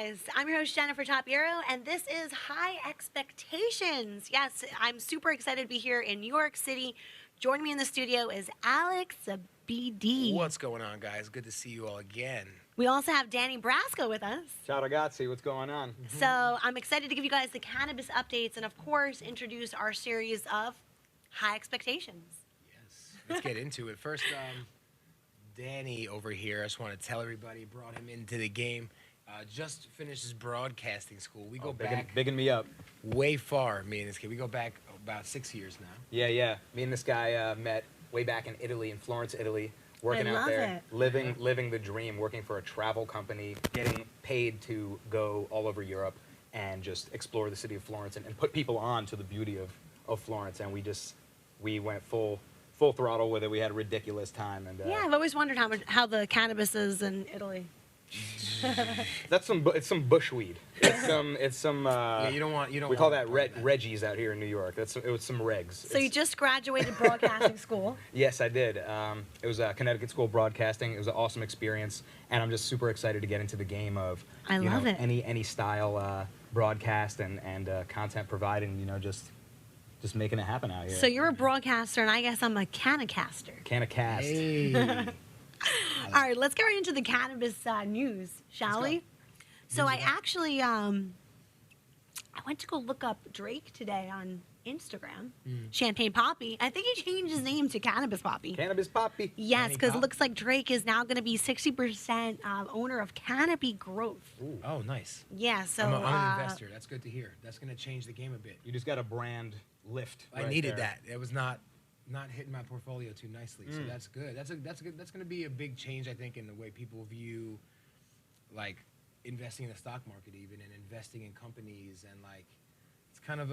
guys. I'm your host, Jennifer Tapiro, and this is High Expectations. Yes, I'm super excited to be here in New York City. Joining me in the studio is Alex BD. What's going on, guys? Good to see you all again. We also have Danny Brasco with us. Ciao ragazzi, what's going on? So I'm excited to give you guys the cannabis updates and, of course, introduce our series of High Expectations. Yes. Let's get into it. First, Danny over here, I just want to tell everybody, brought him into the game. Just finished his broadcasting school. We go back bigging me up. way far, me and this kid. We go back about 6 years now. Yeah. Me and this guy met way back in Italy, in Florence, Italy, working I out love there, it. living the dream, working for a travel company, getting paid to go all over Europe and just explore the city of Florence and put people on to the beauty of Florence. And we went full throttle with it. We had a ridiculous time. And Yeah, I've always wondered how the cannabis is in Italy. it's some bushweed. It's some. Yeah, you don't want. We call that Reggies out here in New York. It was some regs. So you just graduated broadcasting school. Yes, I did. It was Connecticut School of Broadcasting. It was an awesome experience, and I'm just super excited to get into the game of I love it. any style broadcast and content provided, and just making it happen out here. So you're a broadcaster, and I guess I'm a canacaster. Canacast. Hey. All right, let's get right into the cannabis news, shall Let's we? go. So I actually, I went to go look up Drake today on Instagram, Champagne Poppy. I think he changed his name to Cannabis Poppy. Cannabis Poppy. Yes, Candy because it Pop? looks like Drake is now going to be 60% owner of Canopy Growth. Ooh. Oh, nice. Yeah, so I'm an investor. That's good to hear. That's going to change the game a bit. You just got a brand lift. I right needed there. that. It was not hitting my portfolio too nicely. So that's good. That's good. That's going to be a big change, I think, in the way people view, like, investing in the stock market even, and investing in companies. And, like, it's kind of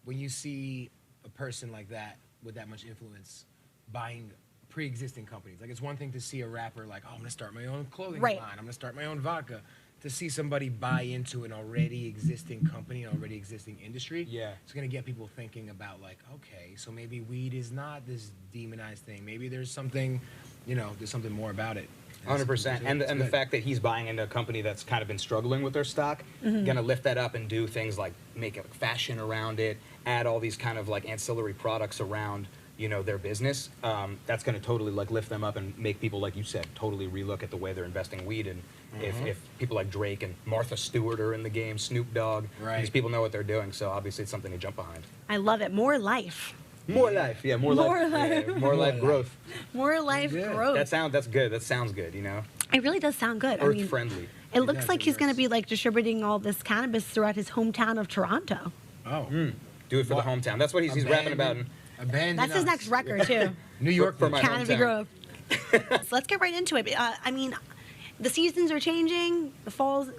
when you see a person like that with that much influence buying pre-existing companies. Like, it's one thing to see a rapper like, oh, I'm going to start my own clothing Right. line. I'm going to start my own vodka. To see somebody buy into an already existing company, an already existing industry, Yeah. it's going to get people thinking about, like, okay, so maybe weed is not this demonized thing. Maybe there's something, there's something more about it. 100%. And the good. fact that he's buying into a company that's kind of been struggling with their stock, gonna lift that up and do things like make it fashion around it, add all these kind of like ancillary products around their business. That's gonna totally like lift them up and make people, like you said, totally relook at the way they're investing weed. And if people like Drake and Martha Stewart are in the game, Snoop Dogg, Right. these people know what they're doing. So obviously it's something to jump behind. I love it. More life. More life, yeah, more More life, life. yeah, more life growth. More life Yeah. growth. That's good. That sounds good. It really does sound good. I Earth mean, friendly. it looks does, like it he's going to works. be like distributing all this cannabis throughout his hometown of Toronto. Oh. Do it for What? the hometown. That's what he's rapping about. Abandon That's his us. next record, too. New York For my Canopy hometown. Grove. So let's get right into it. I mean, the seasons are changing. The fall's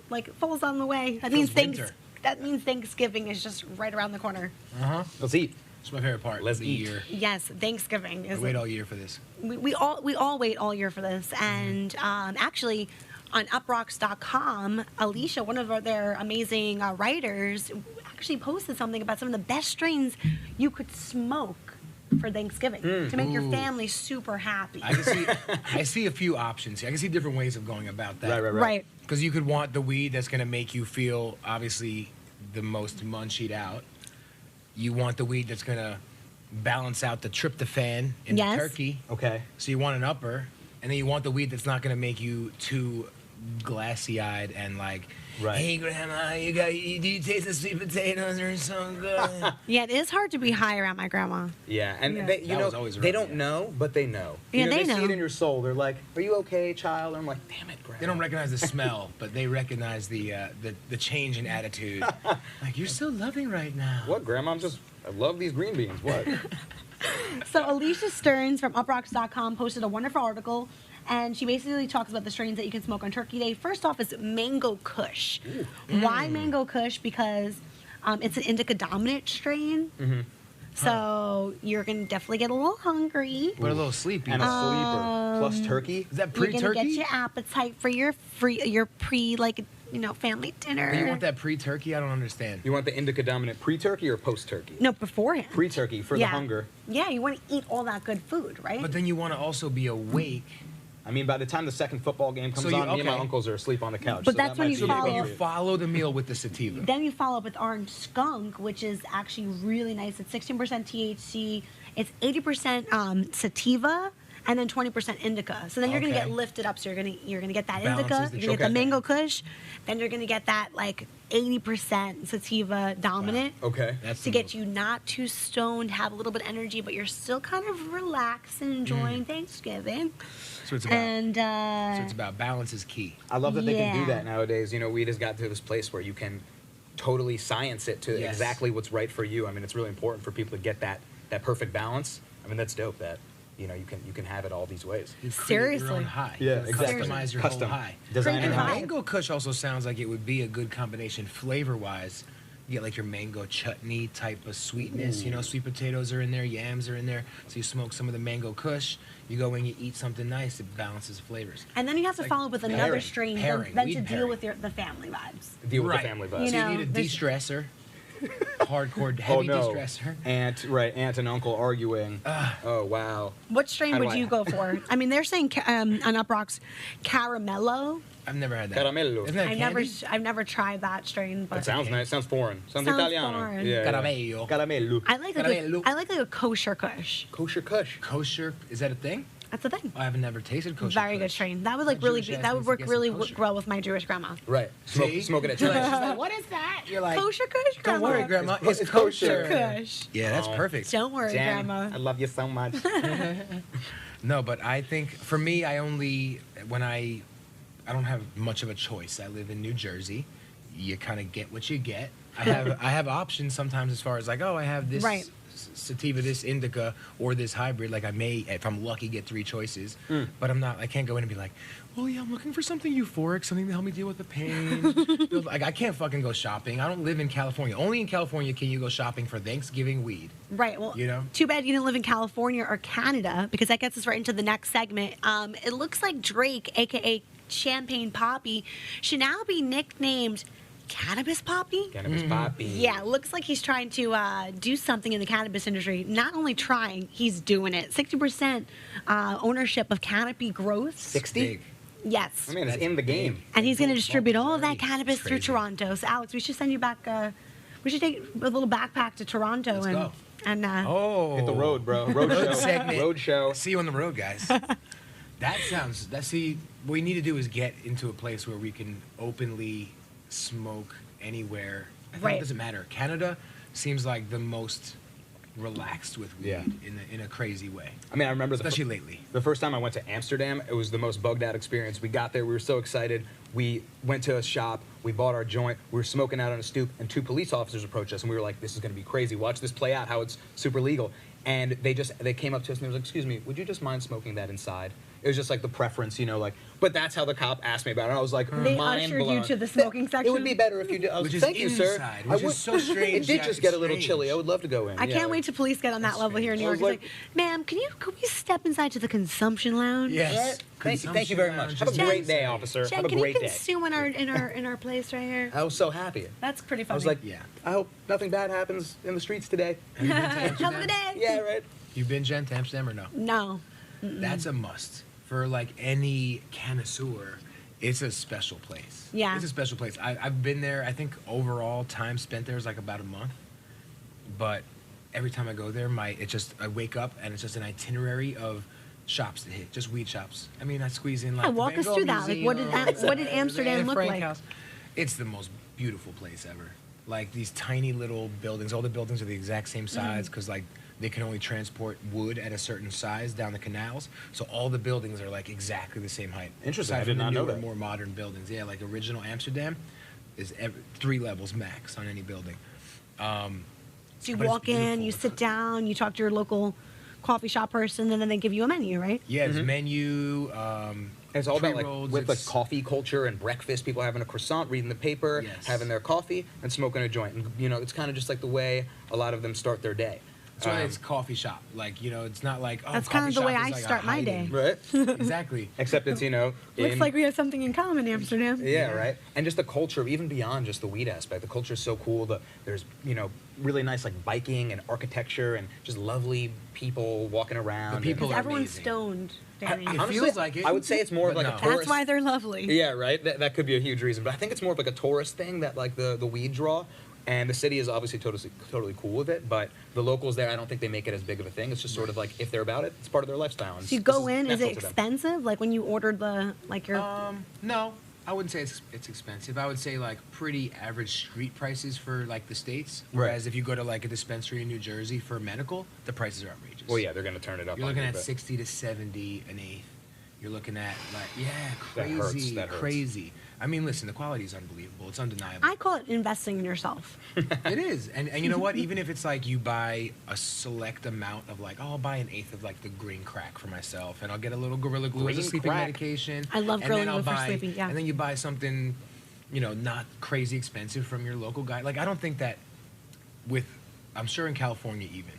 on the way. That means Feels winter. That means Thanksgiving is just right around the corner. Uh-huh. Let's eat. It's my favorite part. Let's the eat. year. Yes, Thanksgiving I is. wait all year for this. We all wait all year for this, and actually, on uprocks.com, Alicia, one of their amazing writers, actually posted something about some of the best strains you could smoke for Thanksgiving to make your Ooh. family super happy. I see a few options here. I can see different ways of going about that. Right. Because you could want the weed that's going to make you feel, obviously, the most munchied out. You want the weed that's going to balance out the tryptophan in Yes. the turkey. Okay. So you want an upper. And then you want the weed that's not going to make you too glassy-eyed and like, Right. hey, Grandma, do you taste the sweet potatoes? They're so good. Yeah, it is hard to be high around my grandma. Yeah, and Yeah. they, That was always they around, don't yeah. know, but they know. Yeah, they see know. it in your soul. They're like, "Are you okay, child?" And I'm like, "Damn it, Grandma." They don't recognize the smell, but they recognize the change in attitude. Like, you're so loving right now. What, Grandma? I love these green beans. What? So Alicia Stearns from uprocks.com posted a wonderful article, and she basically talks about the strains that you can smoke on Turkey Day. First off is Mango Kush. Why Mango Kush? Because it's an indica dominant strain. So you're going to definitely get a little hungry. But a little sleepy. And a sleeper plus turkey. Is that You're going to pre-turkey? get your appetite for your family dinner. But you want that pre-turkey? I don't understand. You want the indica dominant pre-turkey or post-turkey? No, beforehand. Pre-turkey for the Yeah. hunger. Yeah, you want to eat all that good food, right? But then you want to also be awake I mean, by the time the second football game comes So on, me and my okay. uncles are asleep on the couch. But so that's that when might you be a follow- good You treat. follow the meal with the sativa. Then you follow up with orange skunk, which is actually really nice. It's 16% THC. It's 80% sativa, and then 20% indica. So then you're gonna Okay. get lifted up. So you're gonna get that Balances indica. the You're gonna get the Okay. mango kush. Then you're gonna get that like 80% sativa dominant. Okay. That's To the get most- you not too stoned, have a little bit of energy, but you're still kind of relaxed and enjoying Thanksgiving. So it's about. And so it's about balance is key. I love that they can do Yeah. that nowadays. You know, weed has got to this place where you can totally science it to Yes. exactly what's right for you. I mean, it's really important for people to get that perfect balance. I mean, that's dope. That you know you can have it all these ways. You create your own Seriously. high. Yeah, You exactly. Customize your Custom. whole high. Design Create it your out. vibe. Mango Kush also sounds like it would be a good combination flavor-wise. You get like your mango chutney type of sweetness. You know, sweet potatoes are in there, yams are in there. So you smoke some of the Mango Kush. You go and you eat something nice. It balances flavors. and then you have to Like follow up with another pairing, strain pairing, then weed to deal pairing. with the family vibes. Deal with Right. the family You vibes. So know, you need a there's- de-stressor, hardcore, Oh heavy no! de-stressor. Aunt and uncle arguing. Oh wow! What strain How do would I- you go for? I mean, they're saying on Up Rocks, caramello. I've never had that. Caramello. Isn't that candy? I've never tried that strain, but That sounds nice. Sounds foreign. Sounds Sounds Italiano. foreign. Yeah. Caramello. Caramello. I like a kosher kush. Kosher Kush. Kosher, is that a thing? That's the thing. Oh, I haven't never tasted kosher. Very good Kush. strain. That would like My really Jewish ass that would needs to work get some really kosher. well with my Jewish grandma. Right. See? Smoking it She's tonight. like, what is that? You're like, Kosher kush, don't grandma. worry, Grandma. It's It's kosher. kosher. Kush. Yeah, that's Oh. perfect. Don't worry, Jen, grandma. I love you so much. No, but I think for me, I don't have much of a choice. I live in New Jersey. You kind of get what you get. I have options sometimes as far as like, oh, I have this Right. sativa, this indica, or this hybrid. Like I may, if I'm lucky, get 3 choices. But I can't go in and be like, well, yeah, I'm looking for something euphoric, something to help me deal with the pain. Like I can't fucking go shopping. I don't live in California. Only in California can you go shopping for Thanksgiving weed. Right. Well, You know? too bad you didn't live in California or Canada because that gets us right into the next segment. It looks like Drake, aka Champagne Poppy, should now be nicknamed Cannabis Poppy. Cannabis poppy. Yeah, looks like he's trying to do something in the cannabis industry. Not only trying, he's doing it. 60% ownership of Canopy Growth. 60? Big. Yes. I mean, it's in the game. And he's going to Well, distribute all of that already. cannabis It's through crazy. Toronto. So, Alex, we should send you back. We should take a little backpack to Toronto Let's and go. and Oh, Hit the road, bro. Road show. segment. Road show. See you on the road, guys. What we need to do is get into a place where we can openly smoke anywhere. I think Right. it doesn't matter. Canada seems like the most relaxed with weed Yeah. in a crazy way, I mean, I remember especially lately. the first time I went to Amsterdam, it was the most bugged out experience. We got there, we were so excited. We went to a shop, we bought our joint, we were smoking out on a stoop, and 2 police officers approached us, and we were like, this is gonna be crazy. Watch this play out, how it's super legal. And they came up to us and they was like, excuse me, would you just mind smoking that inside? It was just like the preference, you know, like, but that's how the cop asked me about it. And I was like, They mind ushered you blown. to the smoking It section? would be better if you did. I was Which is thank you, sir. inside, I which is so it strange, did yeah, just get a little strange. chilly. I would love to go in. I yeah. can't wait till police get on that That's level here in New York. strange. I was It's like, ma'am, can we step inside to the consumption lounge? Yes. Thank you very much. Have a Consumption great lounge day, is- officer. Jen, Have a can you great day. consume in our place right here? I was so happy. That's pretty I funny. was like, Yeah. I hope nothing bad happens in the streets today. Have you been to have a Amsterdam? good day. Yeah, right. You've been, Jen, to Amsterdam or no? No. That's a must for like any connoisseur. It's a special place. Yeah. It's a special place. I've been there. I think overall time spent there is like about a month. But every time I go there, I wake up and it's just an itinerary of shops to hit, just weed shops. I mean, I squeeze in like Yeah, the walk Van us Gogh through that. Like, what did Museum, Amsterdam Anne look Frank like? House. It's the most beautiful place ever. Like these tiny little buildings. All the buildings are the exact same size because like they can only transport wood at a certain size down the canals. So all the buildings are like exactly the same height. Interesting. Aside I from did the not know newer, that. more modern buildings. Yeah, like original Amsterdam is 3 levels max on any building. So you But it's walk in, beautiful. you It's sit down, you talk to your local coffee shop person, and then they give you a menu, right? Yeah, it's menu. It's all about like pre-rolls, with like it's- coffee culture and breakfast. People having a croissant, reading the paper, Yes. having their coffee, and smoking a joint. And you know, it's kind of just like the way a lot of them start their day. That's why it's coffee shop. Like, you know, it's not like, oh, That's coffee kind of the way shop I is like a start my hiding- day. Right. Exactly. Except it's, you know, Looks like we have something in common, Amsterdam. Yeah, right. And just the culture, even beyond just the weed aspect, the culture is so cool. There's, you know, really nice like biking and architecture and just lovely people walking around. The people Because are everyone's amazing. stoned, Danny. It Honestly, feels like it. I would say it's more of but like a no. tourist. That's why they're lovely. Yeah, right. That could be a huge reason, but I think it's more of like a tourist thing that like the weed draw, and the city is obviously totally cool with it. But the locals there, I don't think they make it as big of a thing. It's just sort of like if they're about it, it's part of their lifestyle. And So you this go in, is natural it to them. expensive? Like when you ordered the, like your... No, I wouldn't say it's expensive. I would say like pretty average street prices for like the States. Right. Whereas if you go to like a dispensary in New Jersey for medical, the prices are outrageous. Well, yeah, they're gonna turn it up. You're on looking you, at but- 60 to 70 an eighth. You're looking at like, yeah, That hurts, crazy, that hurts. crazy. I mean, listen, the quality is unbelievable. It's undeniable. I call it investing in yourself. It is. And you know what? Even if it's like you buy a select amount of like, oh, I'll buy an eighth of like the green crack for myself and I'll get a little Gorilla Glue as a Green sleeping crack. medication. I love and Gorilla then I'll Glue for buy- sleeping, yeah. And then you buy something, you know, not crazy expensive from your local guy. Like, I don't think that I'm sure in California even,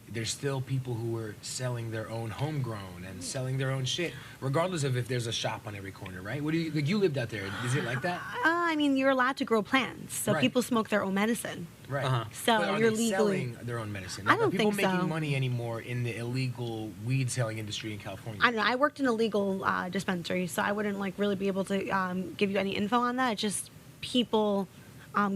there's still people who are selling their own homegrown and selling their own shit, regardless of if there's a shop on every corner, right? What do you, like, you lived out there. Is it like that? I mean, you're allowed to grow plants, so Right. people smoke their own medicine. Right. Uh-huh. So But are you're they legally... selling their own medicine? I Are don't people think so. making money anymore in the illegal weed selling industry in California? I don't know. I worked in a legal dispensary, so I wouldn't like really be able to give you any info on that. It's just people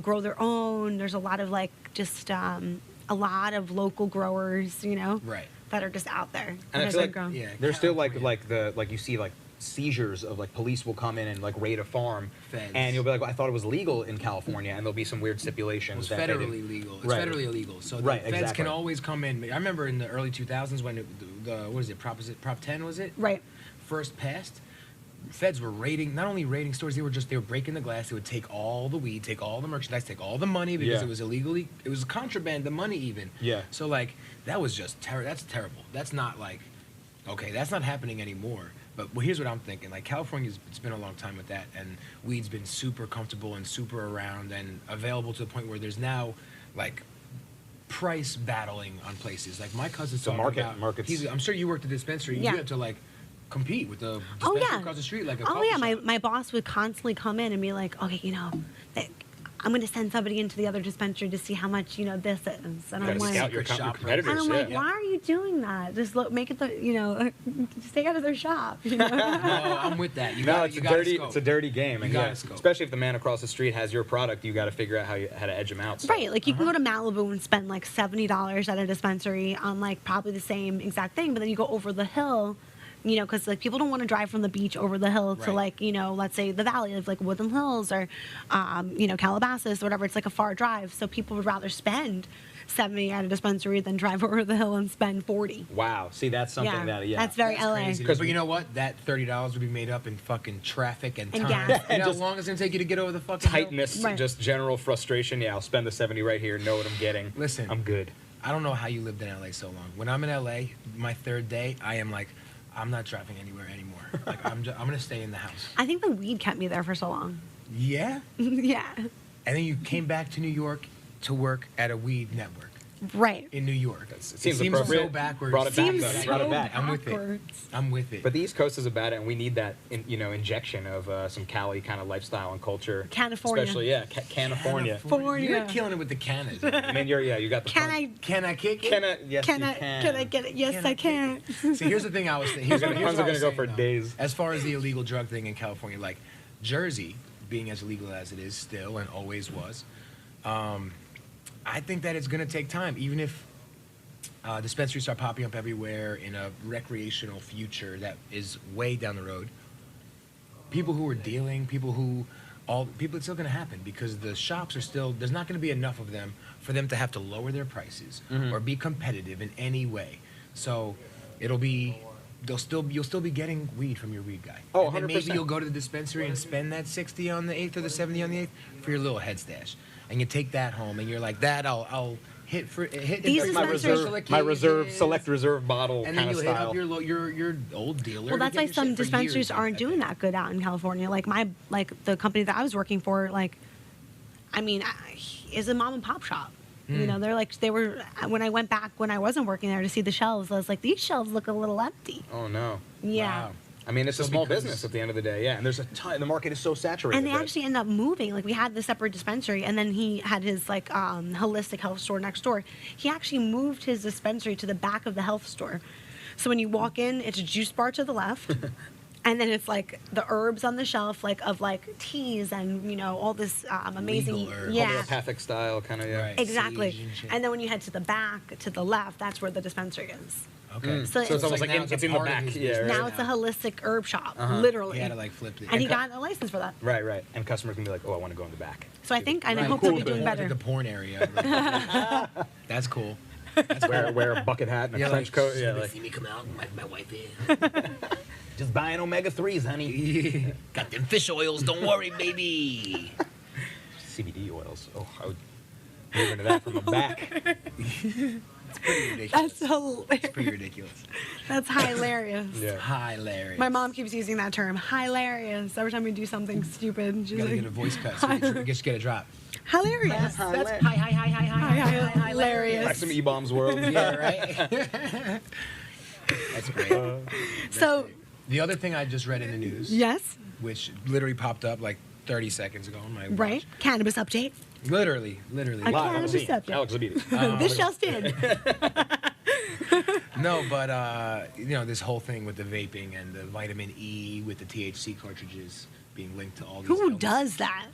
grow their own. There's a lot of like just a lot of local growers, you know, Right. that are just out there. And that I are feel like grown. Yeah. there's still like California. you see like seizures of like police will come in and like raid a farm, Feds. and you'll be like, well, I thought it was legal in California, and there'll be some weird It's stipulations. that they federally did. legal. It's Right. federally illegal. So the Right, feds exactly. can always come in. I remember in the early 2000s when the what is it, Prop 10 was it? Right. First passed. Feds were raiding, not only raiding stores, they were breaking the glass. They would take all the weed, take all the merchandise, take all the money because Yeah. it was illegally, it was contraband, the money even. Yeah. So like that was just that's terrible. That's not like, okay, that's not happening anymore. But well, here's what I'm thinking. Like California's, it's been a long time with that, and weed's been super comfortable and super around and available to the point where there's now like price battling on places. Like my cousin's So talking about, markets. I'm sure you worked at a dispensary. Yeah. You have to like compete with the Oh dispensary yeah. across the street, like a Oh coffee yeah. shop. My boss would constantly come in and be like, okay, you know, I'm going to send somebody into the other dispensary to see how much, you know, this is. And You I'm gotta like, scout your Secret shop, competitors. and I'm yeah. like, why are you doing that? Just look, make it the, you know, stay out of their shop. You know? No, I'm with that. You No, got it's you a gotta dirty. scope. It's a dirty game, You and gotta yeah, scope. especially if the man across the street has your product, you got to figure out how to edge him out. So. Right, like you can go to Malibu and spend like $70 at a dispensary on like probably the same exact thing, but then you go over the hill, you know, because like people don't want to drive from the beach over the hill to Right. like, you know, let's say the valley of like Woodland Hills or, you know, Calabasas or whatever. It's like a far drive, so people would rather spend 70 at a dispensary than drive over the hill and spend 40. Wow. See, that's something that That's very That's LA. crazy. Because But you know what? That $30 would be made up in fucking traffic and And time. gas. You know Just how long it's gonna take you to get over the fucking hill? tightness, Right. just general frustration. Yeah, I'll spend the 70 right here. Know what I'm getting. Listen. I'm good. I don't know how you lived in LA so long. When I'm in LA, my third day, I am like, I'm not driving anywhere anymore. Like I'm gonna stay in the house. I think the weed kept me there for so long. Yeah. Yeah, And then you came back to New York to work at a weed network right. in New York. It seems so appropriate. backwards. Brought it back, Seems though. so Brought it back. I'm with it. backwards. I'm with it. But the East Coast is about it, and we need that, injection of some Cali kind of lifestyle and culture. California. Especially, yeah, California. California. You're killing it with the canas. I mean, you got the. Can fun- I? Can I kick it? Can I? Yes, Can you I? Can I get it? Yes, Can I I can. See, here's the thing I was thinking. Here's what I Puns are was gonna go for saying, though. days. As far as the illegal drug thing in California, like Jersey being as illegal as it is still and always was, I think that it's going to take time. Even if dispensaries start popping up everywhere in a recreational future that is way down the road, people who are dealing, it's still going to happen because the shops are still, there's not going to be enough of them for them to have to lower their prices or be competitive in any way. So you'll still be getting weed from your weed guy. Oh, and then maybe 100%. you'll go to the dispensary and spend that 60 on the 8th or the 70 on the 8th for your little head stash. And you take that home and you're like, that I'll hit These for my dispensaries- reserve, my reserve, select reserve bottle and kind then of you'll hit style. up your old dealer. Well, to that's get why your some shit for dispensaries years, aren't I doing think. that good out in California. Like the company that I was working for, like, I mean, is a mom and pop shop. You know, they're like, they were, when I went back when I wasn't working there to see the shelves, I was like, these shelves look a little empty. Oh no. Yeah. Wow. I mean, it's a So small because- business at the end of the day, yeah. And there's a ton. The market is so saturated. And they that- actually ended up moving. Like, we had the separate dispensary, and then he had his like holistic health store next door. He actually moved his dispensary to the back of the health store. So when you walk in, it's a juice bar to the left, and then it's like the herbs on the shelf, like of like teas and you know all this amazing, Legal herbs. yeah, homeopathic style, kind of, yeah. Right. exactly. Sage and shit. And then when you head to the back to the left, that's where the dispensary is. Okay. So So it's almost like now it's a in the part of back. his Yeah, business. right. Now it's a holistic herb shop, Uh-huh. literally. He had to like flip it. And he got a license for that. Right, right. And customers can be like, oh, I want to go in the back. So I think, and I Right, hope cool, they'll be doing like better. the porn area. That's cool. That's Wear a bucket hat and a Yeah, trench like, coat. Yeah, see like, me come out, my wife is. just buying omega-3s, honey. Got them fish oils, don't worry, baby. CBD oils. Oh, I would move into that from the back. It's pretty ridiculous. That's hilarious. pretty ridiculous. That's hilarious. Yeah. Hilarious. My mom keeps using that term, hilarious. Every time we do something stupid, You she's gotta like, get a voice cut so you just get a drop. hilarious. That's hi. Hilarious. Like some E-Bombs world. Yeah, right? That's great. So, The other thing I just read in the news, yes, which literally popped up like 30 seconds ago on my watch. right? Cannabis update. Literally. Okay. Live on Cannabis the scene. subject. Alex Zabidi. This just in. No, but you know, this whole thing with the vaping and the vitamin E with the THC cartridges being linked to all these Who illnesses. does that?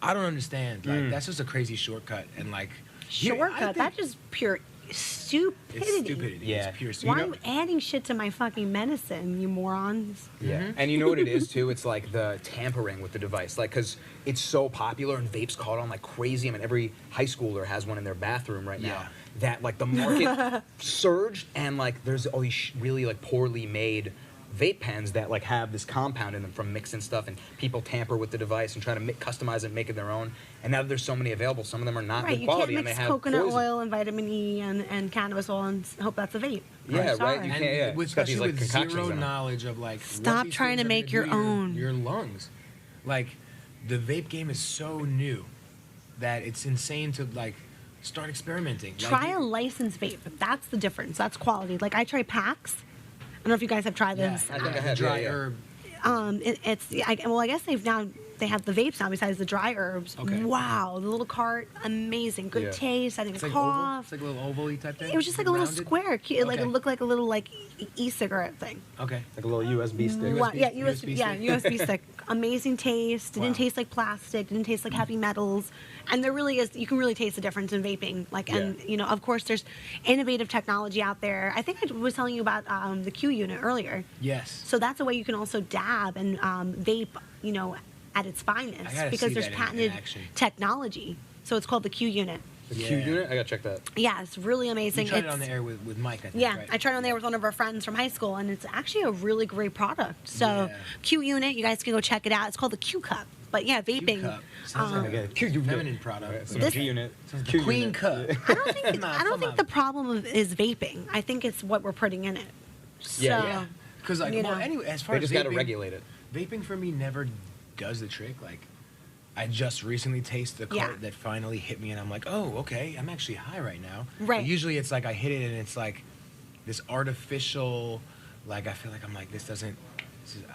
I don't understand. Like that's just a crazy shortcut and like yeah, I Shortcut. think That's just pure stupidity. it's stupidity. Yeah. It's pure Why stupidity. are you adding shit to my fucking medicine, you morons? Yeah. And you know what it is too? It's like the tampering with the device. Like, because it's so popular and vapes caught on like crazy. I mean, every high schooler has one in their bathroom right now. Yeah. That like the market surged, and like there's all these really like poorly made vape pens that like have this compound in them from mixing stuff, and people tamper with the device and try to customize it and make it their own. And now that there's so many available, some of them are not Right, good you quality can't and they mix have coconut poison. oil and vitamin E and cannabis oil and hope that's a vape. Yeah, I'm right, sorry. you And can't- yeah. with, It's got these, especially like, with concoctions zero in 'em. knowledge of like Stop what these trying things to are make gonna your do to own. your lungs. Like the vape game is so new that it's insane to like start experimenting. Try like, a licensed vape. That's the difference. That's quality. Like I try packs. I don't know if you guys have tried yeah, this. I think I the have, dry yeah. herb. I guess they have the vapes now besides the dry herbs. Okay. Wow, the little cart, amazing, good Yeah. taste. I It's didn't like oval. cough. It's like a little oval-y type thing. It was just like a little rounded? square. Cute. Like it Okay. looked like a little like e-cigarette thing. Okay. Like a little USB stick. Wow, yeah, USB yeah, stick? USB stick. Amazing taste. Didn't Wow. taste like plastic. Didn't taste like heavy metals. And there really is. You can really taste the difference in vaping. Like, and Yeah. you know, of course, there's innovative technology out there. I think I was telling you about the Q unit earlier. Yes. So that's a way you can also dab and vape. You know, at its I finest gotta because see there's that in patented action. technology. So it's called the Q unit. The Yeah. Q unit? I gotta check that. Yeah, it's really amazing. You tried it It's- on the air with Mike, I think. yeah, right? I tried on there with one of our friends from high school, and it's actually a really great product. So Yeah. Q Unit, you guys can go check it out. It's called the Q Cup. But yeah, vaping. Cup. Sounds like a Q unit. feminine product. Some This- G unit. Sounds Q the Queen unit. Cup. I don't think Nah, I don't come think on. the problem is vaping. I think it's what we're putting in it. So, Yeah, yeah. Because like, You well, know. anyway, as far They as just gotta vaping, regulate it. vaping for me never does the trick. Like, I just recently tasted the Yeah. cart that finally hit me, and I'm like, oh, okay, I'm actually high right now. Right. But usually it's like I hit it, and it's like this artificial. Like I feel like I'm like this doesn't.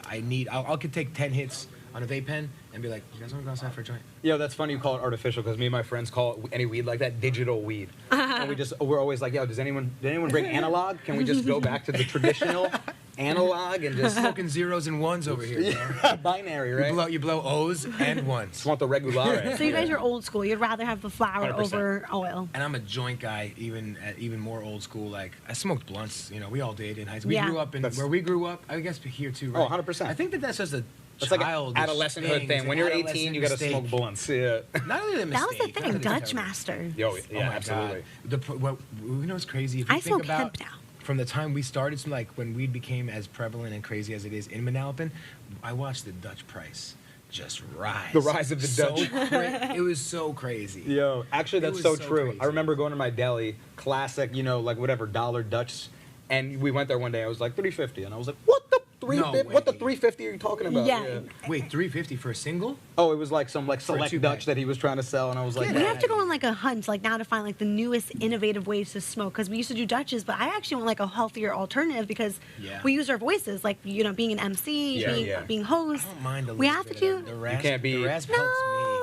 I could take 10 hits on a vape pen and be like, you guys want to go outside for a joint? Yeah, that's funny you call it artificial because me and my friends call it any weed like that digital weed. And we're always like, yo, did anyone bring analog? Can we just go back to the traditional analog and just Smoking zeros and ones over here. Bro. binary, right? You blow O's and ones. Just want the regulare. So you guys are old school. You'd rather have the flour 100%. over oil. And I'm a joint guy, even more old school. Like I smoked blunts, you know, we all did in high school. We Yeah. grew up in That's- where we grew up. I guess here too, Oh, right? 100%. I think that's just a It's like an childish adolescent hood It's thing. an When you're adolescent 18, you gotta mistake. smoke blunts. Yeah. Not only the That was the mistake, thing, not Dutch it's terrible. Master. Yo, Oh yeah, my absolutely. God. What you know what's crazy? If you I think smoke about hemp now. from the time we started, so like when weed became as prevalent and crazy as it is in Manalapan, I watched the Dutch price just rise. The rise of the Dutch. It was so crazy. Yo, actually, It that's was so so true. crazy. I remember going to my deli, classic, you know, like whatever, dollar Dutch, and we went there one day. I was like, $3.50, and I was like, what the? 350. What the 350 are you talking about? Yeah. Wait, 350 for a single? Oh, it was like some like select two Dutch pack. that he was trying to sell, and I was like, We Yeah. have to go on like a hunt, like now to find like the newest innovative ways to smoke. Because we used to do Dutches, but I actually want like a healthier alternative because Yeah. we use our voices, like being an MC, Yeah, being host. I don't mind a We little have to bit do. of the rasp. can't be- The rasp No. helps me.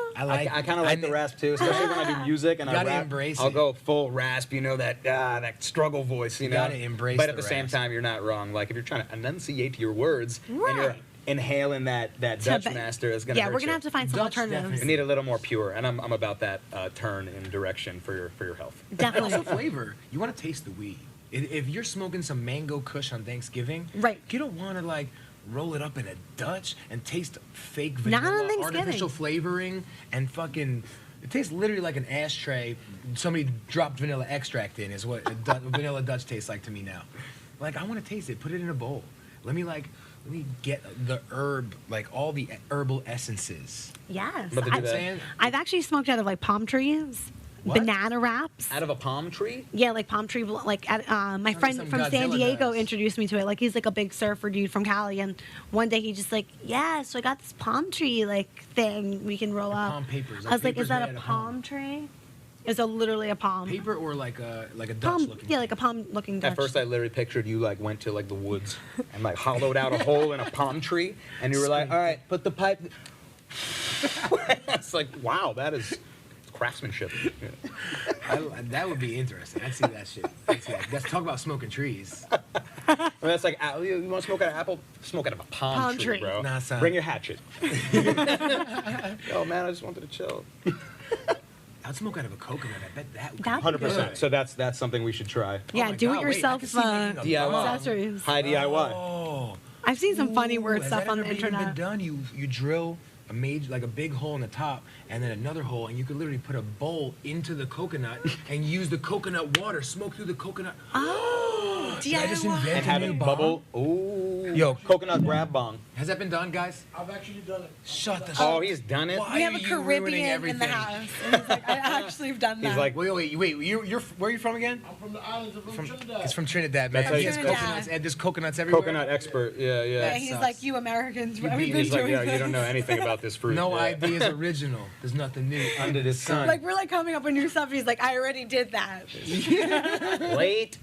I kind of like the rasp too, especially when I do music and I gotta rap. embrace I'll it. go full rasp, that struggle voice, you know. gotta embrace But at the the same rasp. time, you're not wrong. Like if you're trying to enunciate your words and you're Right. inhaling that Dutch ba- master, it's gonna Yeah, hurt we're gonna you. have to find some Dutch alternatives. definitely. You need a little more pure, and I'm about that turn in direction for your health. Definitely. Also flavor. You want to taste the weed. If you're smoking some mango kush on Thanksgiving, Right. you don't want to like roll it up in a Dutch and taste fake Not on vanilla, Thanksgiving. artificial flavoring, and fucking. It tastes literally like an ashtray. Somebody dropped vanilla extract in. Is what a vanilla Dutch tastes like to me now. Like I want to taste it. Put it in a bowl. Let me get the herb, like all the herbal essences. Yes. But to do I've, that- I've actually smoked out of like palm trees, What? banana wraps. Out of a palm tree? Yeah, like palm tree. Like my friend some from San Godzilla Diego does. introduced me to it. Like he's like a big surfer dude from Cali, and one day he just like, yeah, so I got this palm tree like thing we can roll up. palm papers, I was like, papers is that made a out of palm tree? It's literally a palm. Paper or like a Dutch Palm, looking. yeah, like a palm looking Dutch. At first, I literally pictured you like went to like the woods and like hollowed out a hole in a palm tree, and you were like, "All right, put the pipe." It's like, wow, that is craftsmanship. That would be interesting. I'd see that shit. Let's talk about smoking trees. I mean, that's like, you want to smoke out of apple? Smoke out of a palm tree, bro. Nah, son. Bring your hatchet. Yo, man, I just wanted to chill. I'd smoke out of a coconut. I bet that would That be would be 100%. good. So that's something we should try. Yeah, Oh my do God, it wait, I yourself can see making a DIY. accessories. High DIY. Oh. I've seen some funny word Has stuff that on ever the even internet. been done? You drill like a big hole in the top and then another hole, and you could literally put a bowl into the coconut and use the coconut water, smoke through the coconut. Oh, Did I just DIY. invent And have a it new bubble. bomb? Ooh. Yo. Coconut grab bong. Has that been done, guys? I've actually done it. Shut the Oh, he's done it. Why We have are a you ruining Caribbean in everything? the house. And he's like, I actually have done that. He's like, Wait, you're where are you from again? I'm from the islands of Trinidad. It's from Trinidad, man. That's how you There's spell it. coconuts, and there's coconuts everywhere. coconut expert. Yeah, yeah, yeah. he's sucks. like, you Americans, we've beat been He's like, doing yeah, you this. don't know anything about this fruit. No yeah. idea is original. There's nothing new Under the sun. Like, we're like coming up with new stuff. He's like, I already did that. Late.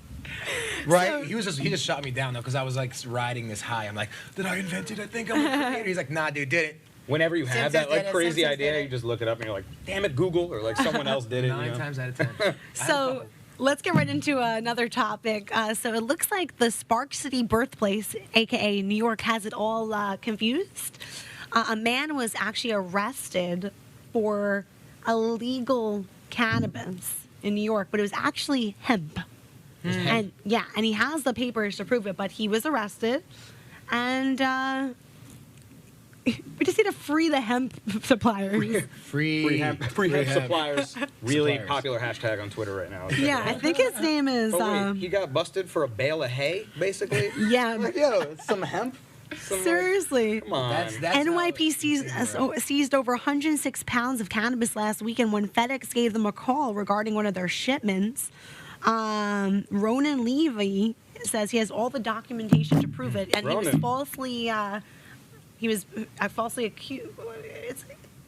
Right? He just shot me down though, because I was like riding this high. I'm like, did I invent it? I think I'm a creator. He's like, nah, dude, did it. Whenever you have Simpsons that like did it, crazy Simpsons idea, did it. you just look it up and you're like, damn it, Google, or like someone else did it. You 9 know? times out of 10. I have a So couple. let's get right into another topic. So it looks like the Spark City birthplace, aka New York, has it all confused. A man was actually arrested for illegal cannabis in New York, but it was actually hemp. And yeah, and he has the papers to prove it, but he was arrested, and we just need to free the hemp suppliers. Free Free hemp suppliers. Really Suppliers. popular hashtag on Twitter right now. Yeah, I think his name is. Oh, wait, he got busted for a bale of hay, basically? Yeah, Like, yo, some hemp? Some, like, seriously. come on. That's NYPD how it's seized over 106 pounds of cannabis last weekend when FedEx gave them a call regarding one of their shipments. Ronan Levy says he has all the documentation to prove it, and he was Ronan. falsely accused.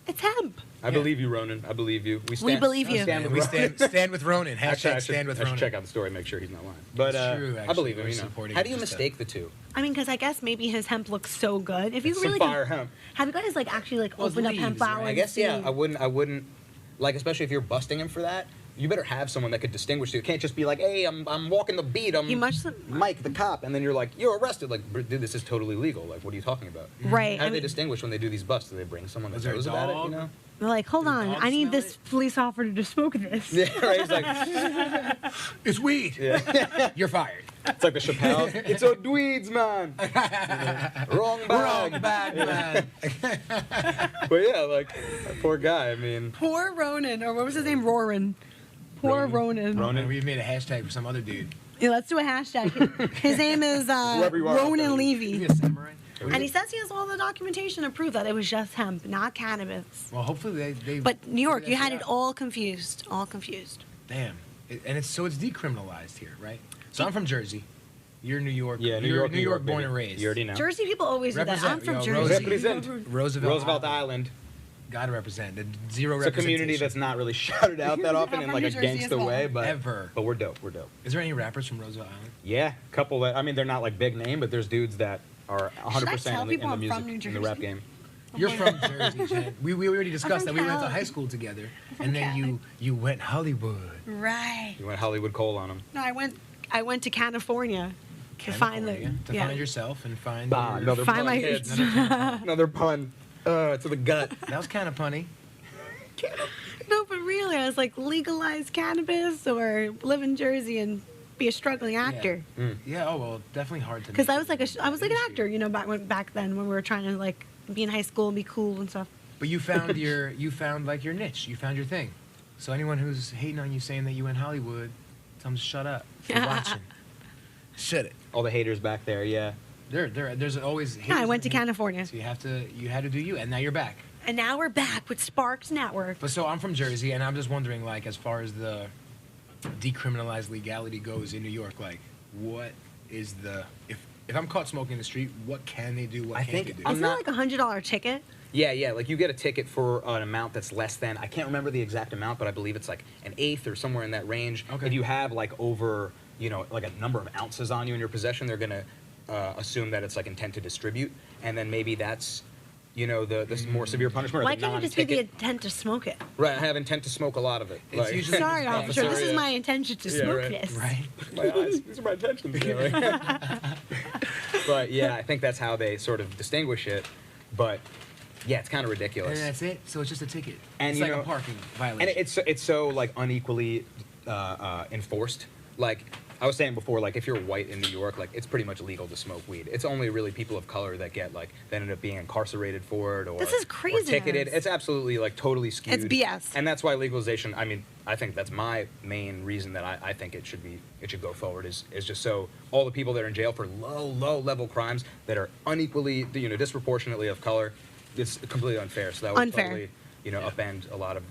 It's hemp. I believe you, Ronan. I believe you. We believe you. Stand with we Ronan. stand with Ronan. Actually, Hashtag stand with I should Ronan. check out the story and make sure he's not lying. But It's true, I actually. believe him. We're You know. supporting How do you just mistake the two? I mean, because I guess maybe his hemp looks so good. If you Some really fire hemp. have you guys like actually like Well, it's opened up leaves, hemp right? flower? I and guess yeah. seen- I wouldn't like, especially if you're busting him for that. You better have someone that could distinguish you. It can't just be like, hey, I'm walking the beat. I'm You must- Mike the cop, and then you're like, you're arrested. Like, dude, this is totally legal. Like, what are you talking about? Right. How I do they mean, distinguish when they do these busts? Do they bring someone that Is there a knows about it? dog? You know? they're like, hold Does on, dogs I need smell this it? police officer to smoke this. Yeah, right. He's like, It's weed. yeah. You're fired. It's like the Chappelle. It's a dweeds, man. Wrong bag. Wrong bag, man. But yeah, like that poor guy. I mean, Poor Ronan, or what was his name? Roran. Poor Ronan. Ronan, we've made a hashtag for some other dude. Yeah, let's do a hashtag. His name is Whoever you are out there. Ronan Is Levy. he a samurai? And he says he has all the documentation to prove that it was just hemp, not cannabis. Well, hopefully they But New York, figure you that had shit it out. all confused. All confused. Damn. And it's decriminalized here, right? So I'm from Jersey. You're New York. Yeah, New you're York, New York, born baby. and raised. You already know. Jersey people always do that. I'm Represent, from yo, Jersey. Represent. Roosevelt Island. Gotta represent. The zero It's a community representation. that's not really shouted out that often in from like New a Jersey gangster as well. way, but Ever. But we're dope. We're dope. Is there any rappers from Roosevelt Island? Yeah, a couple. That, I mean, they're not like big name, but there's dudes that are 100% tell in the people I'm music, from New in the rap Jersey? game. You're from Jersey, Jen. We already discussed that. from We went to Cali. high school together, from and then Cali. you went Hollywood. Right. You went Hollywood Cole on them. No, I went to California to find the California, find yourself and find. Ah, your- another Find pun, my- kids. Another pun. To the gut. That was kind of punny. No, but really, I was like, legalize cannabis or live in Jersey and be a struggling actor. Yeah. Oh well, definitely hard to. Because make I was like it I was like an industry. actor, you know, back then when we were trying to like be in high school and be cool and stuff. But you found like your niche. You found your thing. So anyone who's hating on you saying that you went Hollywood, tell them to shut up. They're watching. Shut it. All the haters back there, yeah. There's always. Yeah, I haters went to and hate. California, So you had to do you, and now you're back. and now we're back with Sparks Network. But so I'm from Jersey, and I'm just wondering, like, as far as the decriminalized legality goes in New York, like, what is the if I'm caught smoking in the street, what can they do? What I can't think they do? I'm Isn't not- it like $100 ticket? Yeah, like you get a ticket for an amount that's less than, I can't remember the exact amount, but I believe it's like an eighth or somewhere in that range. Okay. If you have like over, like a number of ounces on you in your possession, they're going to assume that it's like intent to distribute. And then maybe that's, the more severe punishment or Why the can't it just be the non-ticket. intent to smoke it? Right, I have intent to smoke a lot of it. It's usually- Sorry, officer, this is yeah. my intention to Yeah, smoke right. this. Right? My eyes, these are my intentions. But yeah, I think that's how they sort of distinguish it. But yeah, it's kind of ridiculous. And that's it. So it's just a ticket. And, it's you like know- a parking violation. And it's so like unequally enforced. Like I was saying before, like if you're white in New York, like it's pretty much legal to smoke weed. It's only really people of color that get like that end up being incarcerated for it or This is or craziness. ticketed. It's absolutely like totally skewed. It's BS. And that's why legalization. I mean, I think that's my main reason that I think it should go forward is just so all the people that are in jail for low level crimes that are unequally disproportionately of color. It's completely unfair. So that would Unfair. totally, upend a lot of,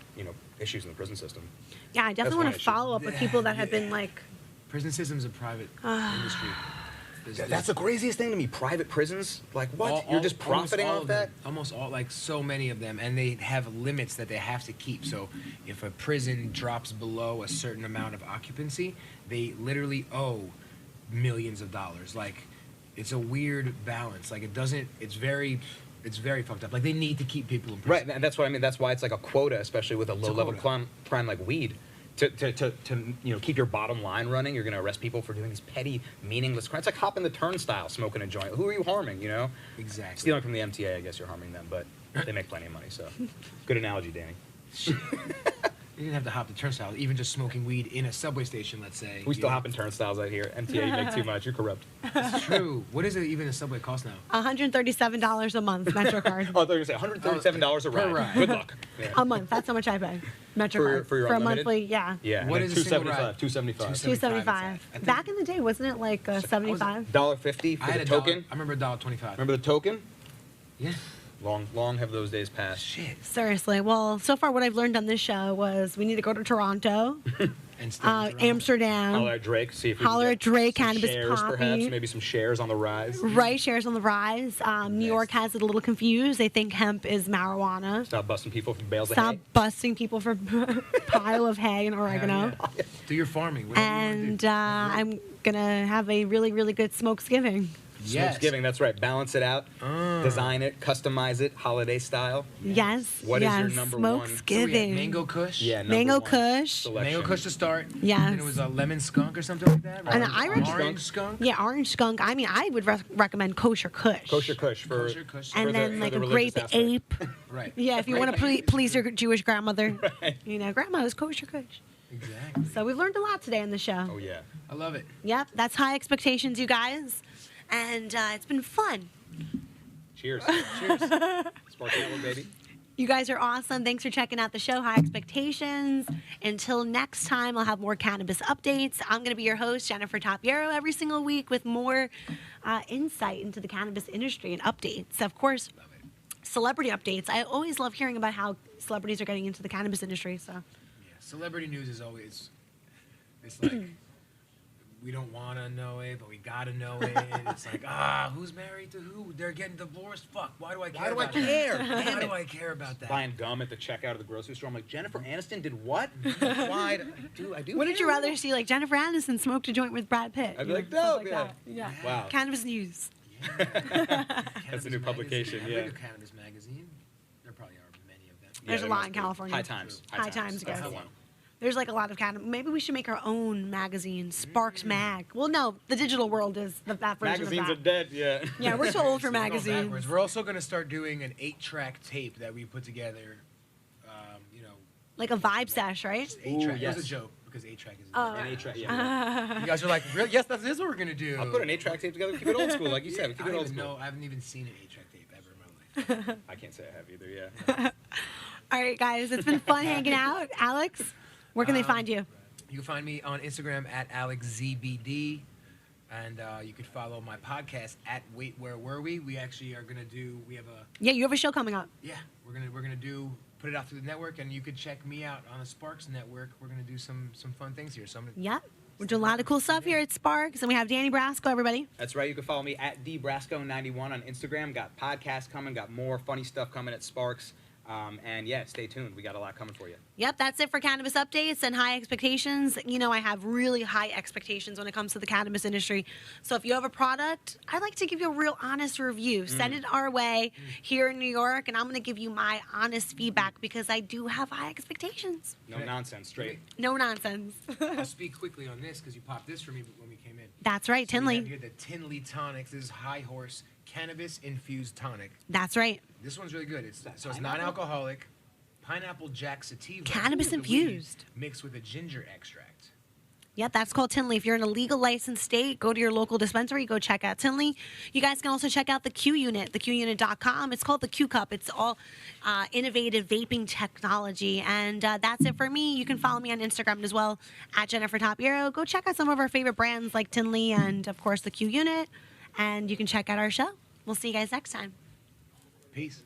issues in the prison system. Yeah, I definitely one want to issue. follow up with people that have been like, Prison system's a private industry. That's the craziest thing to me. Private prisons? Like what? You're just profiting almost all off of that? them. Almost all, like so many of them, and they have limits that they have to keep. So if a prison drops below a certain amount of occupancy, they literally owe millions of dollars. Like it's a weird balance. Like it doesn't. It's very fucked up. Like they need to keep people in prison. Right, and that's what I mean. That's why it's like a quota, especially with a low-level quota. crime like weed. To keep your bottom line running, you're going to arrest people for doing these petty, meaningless crimes. It's like hopping the turnstile, smoking a joint. Who are you harming? Exactly. Stealing from the MTA, I guess you're harming them, but they make plenty of money. So, good analogy, Danny. You didn't have to hop the turnstile. Even just smoking weed in a subway station, let's say. We still you know. hopping turnstiles out here. MTA, you make too much. You're corrupt. It's true. What is it even a subway cost now? $137 a month, MetroCard. Oh, I thought you were going to say $137 a Per ride. ride. Good luck. Yeah. A month. That's how much I pay. MetroCard. For your a unlimited? monthly, yeah. Yeah. What and is then a single ride? $275. $275. $275. Back in the day, wasn't it like $75? $1.50 I for had the a token. dollar. I remember $1.25. Remember the token? Yeah. Long have those days passed. Shit. Seriously. Well, so far what I've learned on this show was we need to go to Toronto, And stay in Toronto. Amsterdam, Holler at Drake. See if we Holler can at get Drake, some cannabis shares, poppy. perhaps. Maybe some shares on the rise. Right, shares on the rise. New York has it a little confused. They think hemp is marijuana. Stop busting people from bales of Stop hay. busting people for pile of hay and Hell oregano. yeah. Do your farming. Whatever you wanna And do. I'm gonna have a really, really good smokesgiving. Yes. Smokesgiving, that's right. Balance it out. Design it, customize it, holiday style. Yes. What is yes. your number one? So we had Smokesgiving. Mango Kush. Yeah, number Mango one Kush. selection. Mango Kush to start. Yes. And it was a lemon skunk or something like that. Right? And Irish Orange skunk. Yeah, orange skunk. I mean, I would recommend kosher kush. Kosher Kush for, Kosher Kush. for And the- then for like the a religious grape aspect. ape. Right. Yeah, if you want to please your Jewish grandmother. Right. Grandma is kosher kush. Exactly. So we've learned a lot today on the show. Oh, yeah. I love it. Yep, that's high expectations, you guys. And it's been fun. Cheers. Cheers. Spark Network, baby. You guys are awesome. Thanks for checking out the show, High Expectations. Until next time, I'll have more cannabis updates. I'm going to be your host, Jennifer Tapiero, every single week with more insight into the cannabis industry and updates. Of course, celebrity updates. I always love hearing about how celebrities are getting into the cannabis industry. So, Yeah. Celebrity news is always. It's like we don't want to know it, but we got to know it. It's like, who's married to who? They're getting divorced. Fuck, why do I care about that? Why do I care about that? Buying gum at the checkout of the grocery store. I'm like, Jennifer Aniston did what? Why? I do. Wouldn't you rather see like Jennifer Aniston smoked a joint with Brad Pitt? I'd be You know, like, stuff no, that. Yeah. Wow. Cannabis News. That's a new publication, I've yeah. read a cannabis magazine. There probably are many of them. There's a there lot must in be. California. High Times. High Times, That's guys. the one. There's like a lot of cannabis. Maybe we should make our own magazine, Sparks Mag. Well, no, the digital world is that version Magazines are of that. dead, yeah. Yeah, we're too old for So we're going magazines. backwards. We're also going to start doing an 8-track tape that we put together. Like a vibe sesh, right? Just 8-track. Ooh, It was yes. a joke because 8-track is. An 8-track, yeah. You guys are like, really? Yes, that's what we're going to do. I'll put an 8-track tape together. Keep it old school, like you said. I Keep it don't old even school. know. I haven't even seen an 8-track tape ever in my life. I can't say I have either, yeah. All right, guys, it's been fun hanging out. Alex, where can they find you? You can find me on Instagram at AlexZBD. And you could follow my podcast at Wait Where Were We? We actually are gonna do. We have a Yeah, you have a show coming up. yeah. We're gonna put it out through the network, and you could check me out on the Sparks Network. We're gonna do some fun things here. So I'm gonna, Yep. We're doing a lot of cool stuff here at Sparks, and we have Danny Brasco, everybody. That's right. You can follow me at dbrasco91 on Instagram. Got podcasts coming. Got more funny stuff coming at Sparks. And yeah, stay tuned. We got a lot coming for you. Yep, that's it for cannabis updates and high expectations. You know, I have really high expectations when it comes to the cannabis industry. So if you have a product, I'd like to give you a real honest review. Send it our way here in New York, and I'm going to give you my honest feedback because I do have high expectations. No nonsense. Straight. No nonsense. I'll speak quickly on this because you popped this for me when we came in. That's right, So we have Tinley. here the Tinley Tonics. This is High Horse Cannabis Infused Tonic. That's right. This one's really good. It's pineapple? non-alcoholic, pineapple jack sativa, Cannabis with the infused. weed mixed with a ginger extract. Yep, that's called Tinley. If you're in a legal licensed state, go to your local dispensary, go check out Tinley. You guys can also check out the Q Unit, thequnit.com. It's called the Q Cup. It's all innovative vaping technology. And that's it for me. You can follow me on Instagram as well, at Jennifer Topiero. Go check out some of our favorite brands like Tinley and, of course, the Q Unit. And you can check out our show. We'll see you guys next time. Peace.